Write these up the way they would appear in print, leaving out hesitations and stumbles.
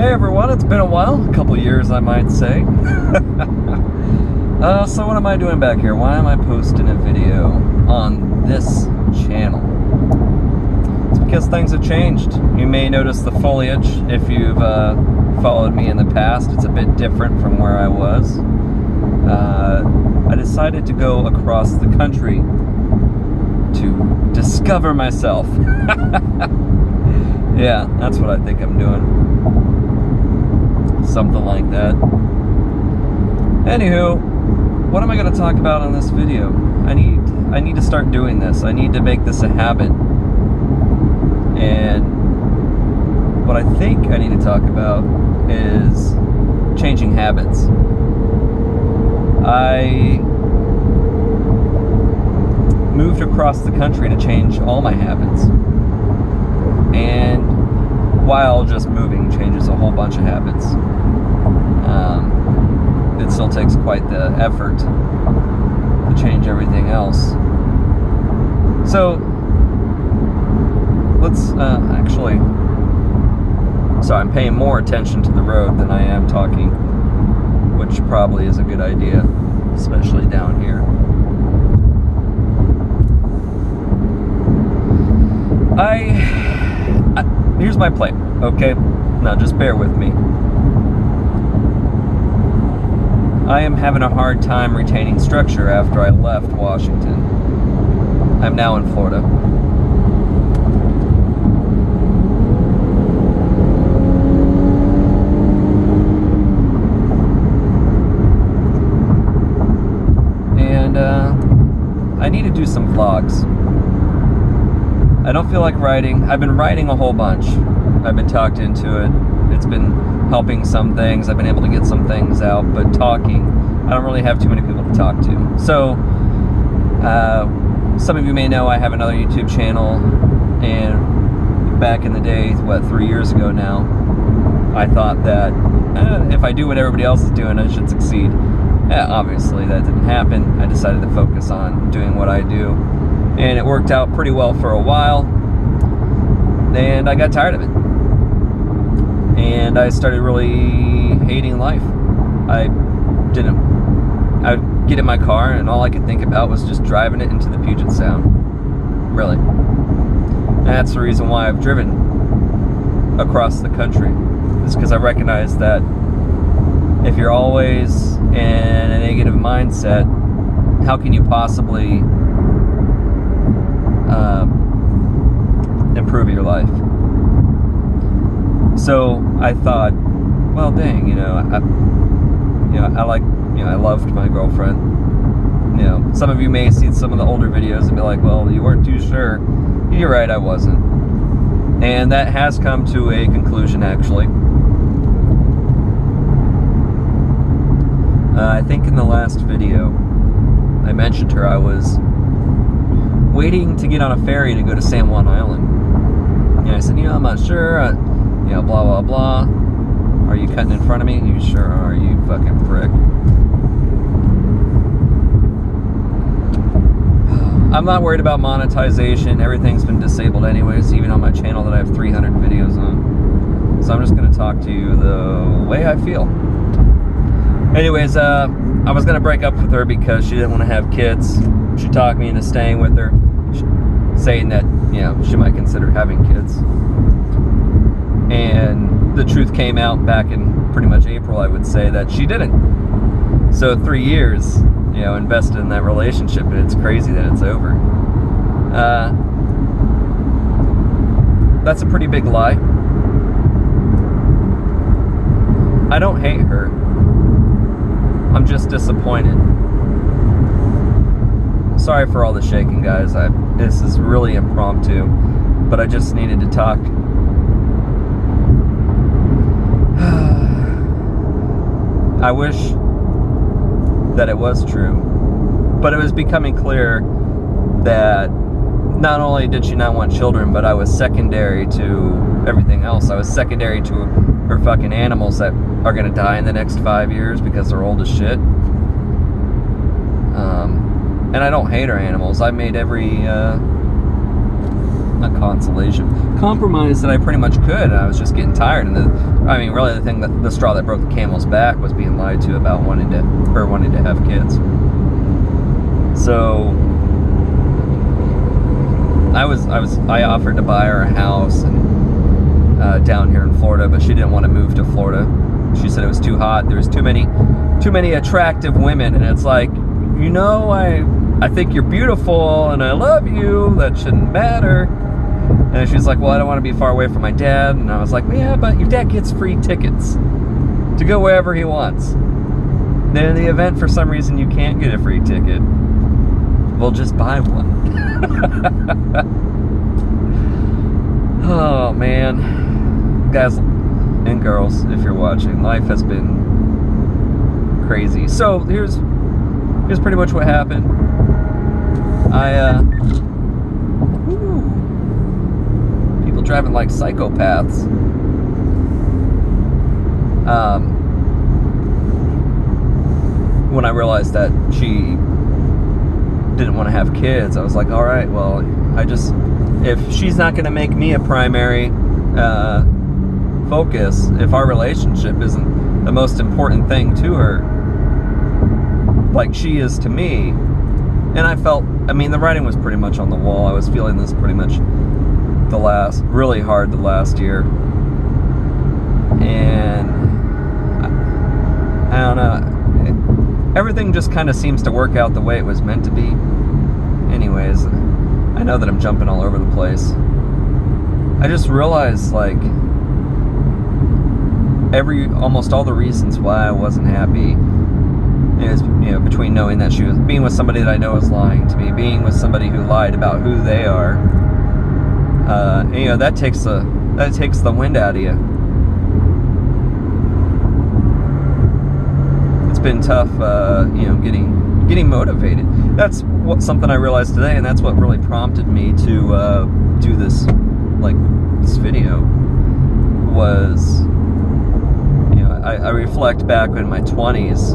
Hey everyone, it's been a while, a couple years I might say. So what am I doing back here? Why am I posting a video on this channel? It's because things have changed. You may notice the foliage if you've followed me in the past. It's a bit different from where I was. I decided to go across the country to discover myself. Yeah, that's what I think I'm doing. Something like that. Anywho, what am I going to talk about on this video? I need to start doing this. I need to make this a habit. And what I think I need to talk about is changing habits. I moved across the country to change all my habits. And while just moving changes a whole bunch of habits, it still takes quite the effort to change everything else. So let's actually, so I'm paying more attention to the road than I am talking, which probably is a good idea, especially down here. Here's my plan, okay? Now just bear with me. I am having a hard time retaining structure after I left Washington. I'm now in Florida. And I need to do some vlogs. I don't feel like writing. I've been writing a whole bunch. I've been talked into it. It's been helping some things. I've been able to get some things out, but talking, I don't really have too many people to talk to. So, some of you may know I have another YouTube channel, and back in the day, 3 years ago now, I thought that if I do what everybody else is doing, I should succeed. Obviously, that didn't happen. I decided to focus on doing what I do. And it worked out pretty well for a while, and I got tired of it. And I started really hating life. I'd get in my car, and all I could think about was just driving it into the Puget Sound. Really. And that's the reason why I've driven across the country. It's because I recognize that if you're always in a negative mindset, how can you possibly improve your life? So I thought, well, dang, I loved my girlfriend. Some of you may have seen some of the older videos and be like, well, you weren't too sure. You're right, I wasn't. And that has come to a conclusion, actually. I think in the last video, I mentioned her. I was waiting to get on a ferry to go to San Juan Island. And I said, I'm not sure, blah, blah, blah. Are you cutting in front of me? You sure are, you fucking prick. I'm not worried about monetization. Everything's been disabled anyways, even on my channel that I have 300 videos on. So I'm just going to talk to you the way I feel. Anyways, I was going to break up with her because she didn't want to have kids. She talked me into staying with her, saying that, she might consider having kids. And the truth came out back in pretty much April, I would say, that she didn't. So 3 years, invested in that relationship, and it's crazy that it's over. That's a pretty big lie. I don't hate her. I'm just disappointed. Sorry for all the shaking, guys. This is really impromptu, but I just needed to talk. I wish that it was true, but it was becoming clear that not only did she not want children, but I was secondary to everything else. I was secondary to her fucking animals that are gonna die in the next 5 years because they're old as shit. And I don't hate her animals. I made every not consolation, compromise that I pretty much could, and I was just getting tired. And really, the straw that broke the camel's back was being lied to about wanting to have kids. So I offered to buy her a house and down here in Florida, but she didn't want to move to Florida. She said it was too hot. There was too many attractive women, and it's like, I think you're beautiful and I love you. That shouldn't matter. And she's like, well, I don't want to be far away from my dad. And I was like, well, yeah, but your dad gets free tickets to go wherever he wants. Then in the event for some reason you can't get a free ticket, we'll just buy one. Oh man, guys and girls, if you're watching, life has been crazy. So here's pretty much what happened. People driving like psychopaths. When I realized that she didn't want to have kids, I was like, all right, well, if she's not going to make me a primary focus, if our relationship isn't the most important thing to her, like she is to me. And I felt, the writing was pretty much on the wall. I was feeling this pretty much really hard the last year. And I don't know, everything just kind of seems to work out the way it was meant to be. Anyways, I know that I'm jumping all over the place. I just realized, like, almost all the reasons why I wasn't happy is, between knowing that she was being with somebody that I know is lying to me, being with somebody who lied about who they are. That takes the wind out of you. It's been tough, getting motivated. That's something I realized today, and that's what really prompted me to do this video. Was, I reflect back in my 20s,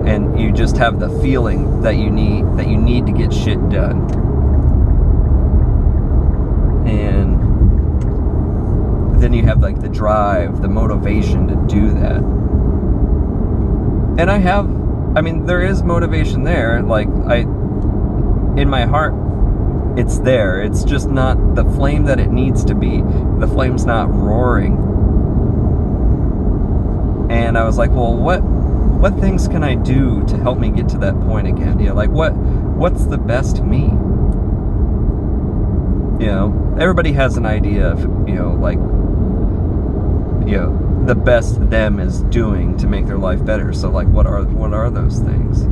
and you just have the feeling that you need to get shit done, and then you have like the drive, the motivation to do that. And there is motivation there. Like, in my heart, it's there. It's just not the flame that it needs to be. The flame's not roaring. And I was like, well, what things can I do to help me get to that point again? What's the best me? Everybody has an idea of, the best them is doing to make their life better. So like, what are those things?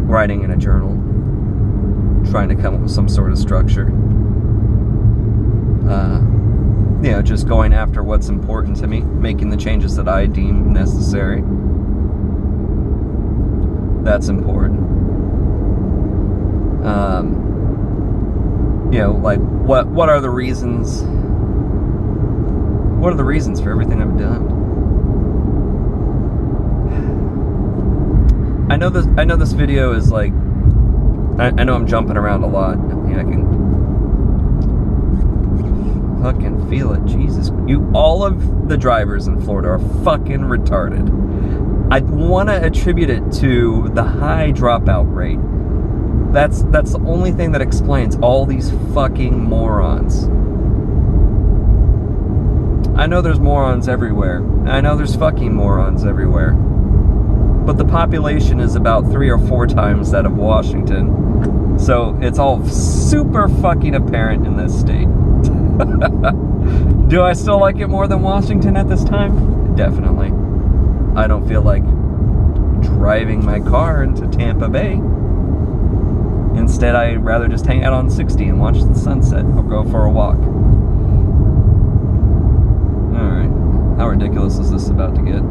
Writing in a journal, trying to come up with some sort of structure. Just going after what's important to me, making the changes that I deem necessary. That's important. What are the reasons? What are the reasons for everything I've done? I know this video is like, I know I'm jumping around a lot. I can fucking feel it. Jesus, all of the drivers in Florida are fucking retarded. I want to attribute it to the high dropout rate. That's the only thing that explains all these fucking morons. I know there's morons everywhere. I know there's fucking morons everywhere. But the population is about 3 or 4 times that of Washington. So it's all super fucking apparent in this state. Do I still like it more than Washington at this time? Definitely. I don't feel like driving my car into Tampa Bay. Instead, I'd rather just hang out on 60 and watch the sunset or go for a walk. Alright. How ridiculous is this about to get?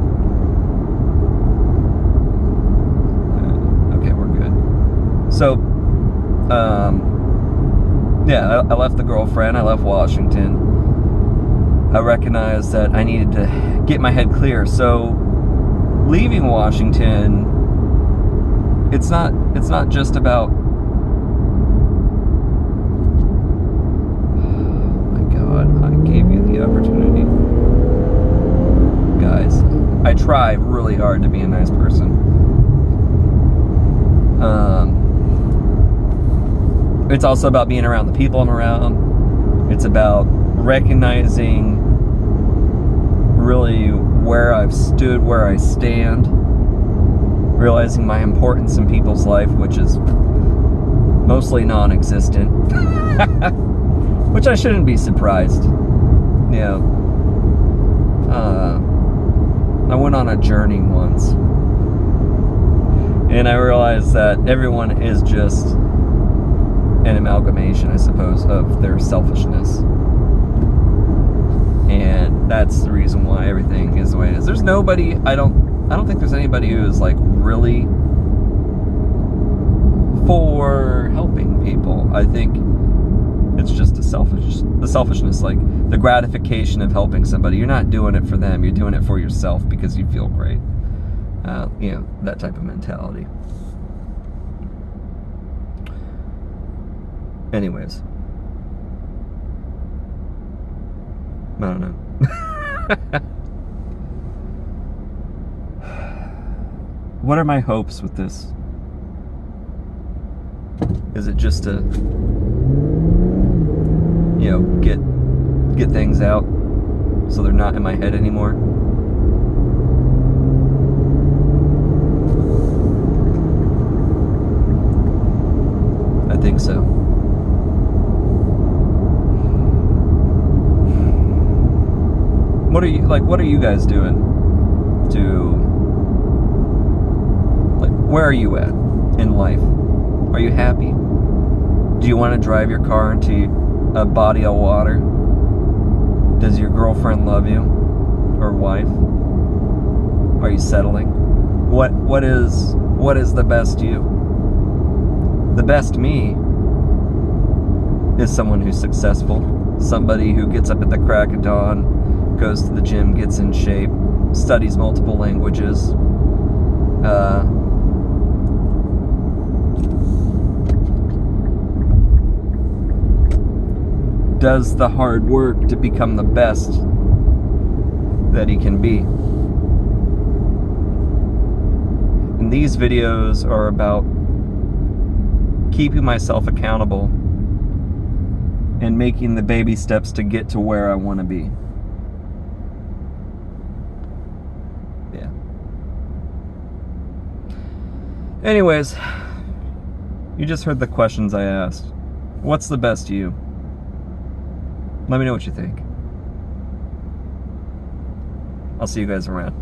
Okay, we're good. So, I left the girlfriend. I left Washington. I recognized that I needed to get my head clear. So, leaving Washington, it's not just about try really hard to be a nice person. It's also about being around the people I'm around. It's about recognizing really where I've stood, where I stand, realizing my importance in people's life, which is mostly non-existent. Which I shouldn't be surprised. You know, I went on a journey once, and I realized that everyone is just an amalgamation, I suppose, of their selfishness. And that's the reason why everything is the way it is. There's nobody, I don't think there's anybody who is like really for helping people. I think it's just the selfishness, like the gratification of helping somebody. You're not doing it for them, you're doing it for yourself because you feel great. You know, that type of mentality. Anyways, I don't know. What are my hopes with this? Is it just to, you know, get things out so they're not in my head anymore? I think so. What are you guys doing to, like, where are you at in life? Are you happy? Do you want to drive your car into a body of water? Does your girlfriend love you? Or wife? Are you settling? What is the best you? The best me is someone who's successful, somebody who gets up at the crack of dawn, goes to the gym, gets in shape, studies multiple languages, does the hard work to become the best that he can be. And these videos are about keeping myself accountable and making the baby steps to get to where I want to be. Yeah. Anyways, you just heard the questions I asked. What's the best to you? Let me know what you think. I'll see you guys around.